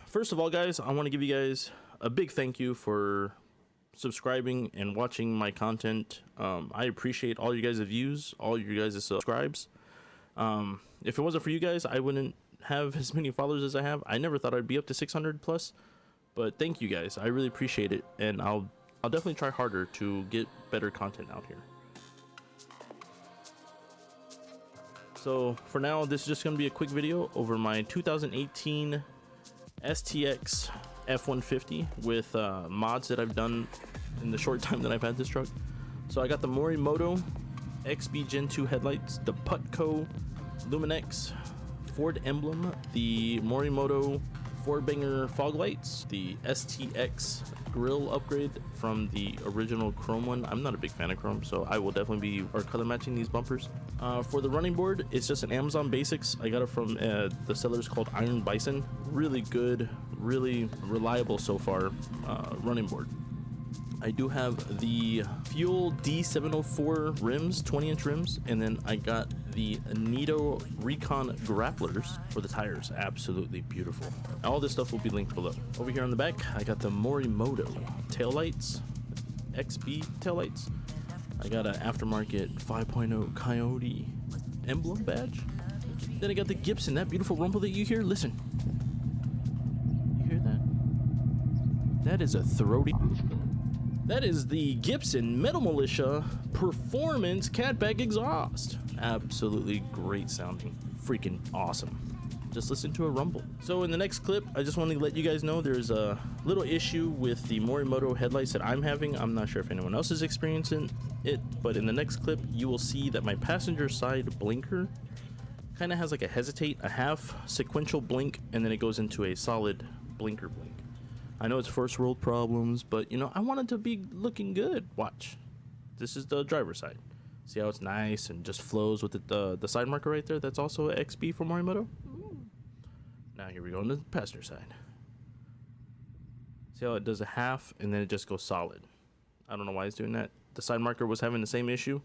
first of all, guys, I want to give you guys a big thank you for subscribing and watching my content. I appreciate all you guys' views, all you guys' subscribes. If it wasn't for you guys, I wouldn't have as many followers as I have. I never thought I'd be up to 600 plus, but thank you guys. I really appreciate it, and I'll definitely try harder to get better content out here. So for now, this is just going to be a quick video over my 2018 STX F150 with mods that I've done in the short time that I've had this truck. So I got the Morimoto XB Gen 2 headlights, the Putco Luminix Ford emblem, the Morimoto 4-banger fog lights, the STX grill upgrade from the original chrome one. I'm not a big fan of chrome, so I will definitely be color matching these bumpers. For the running board, it's just an Amazon Basics. I got it from the sellers called IRONBISON. Really good, really reliable so far running board. I do have the Fuel D704 rims, 20-inch rims, and then I got the Nitto Recon Grapplers for the tires. Absolutely beautiful. All this stuff will be linked below. Over here on the back, I got the Morimoto taillights, XB taillights. I got an aftermarket 5.0 Coyote emblem badge. Then I got the Gibson, that beautiful rumble that you hear. Listen. You hear that? That is a throaty... That is the Gibson Metal Mulisha Performance Catback Exhaust. Absolutely great sounding. Freaking awesome. Just listen to a rumble. So in the next clip, I just want to let you guys know there's a little issue with the Morimoto headlights that I'm having. I'm not sure if anyone else is experiencing it, but in the next clip, you will see that my passenger side blinker kind of has like a hesitate, a half sequential blink, and then it goes into a solid blinker blink. I know it's first world problems, but you know, I want it to be looking good. Watch. This is the driver's side. See how it's nice and just flows with the side marker right there? That's also an XB from Morimoto. Now here we go on the passenger side. See how it does a half and then it just goes solid. I don't know why it's doing that. The side marker was having the same issue.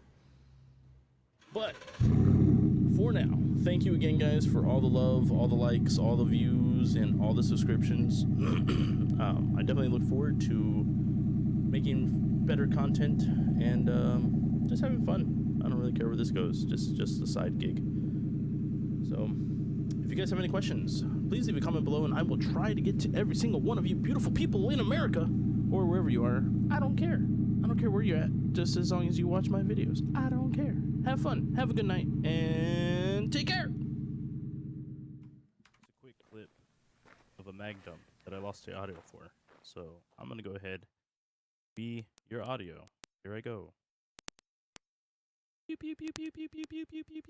But for now, thank you again, guys, for all the love, all the likes, all the views, and all the subscriptions. I definitely look forward to making better content and just having fun. I don't really care where this goes, just a side gig. So if you guys have any questions, please leave a comment below, and I will try to get to every single one of you beautiful people in America or wherever you are. I don't care. I don't care where you're at, just as long as you watch my videos. I don't care. Have fun, have a good night, and take care. It's a quick clip of a mag dump that I lost the audio for, so I'm gonna go ahead, be your audio. Here I go. Pew pew pew pew pew pew pew pew pew.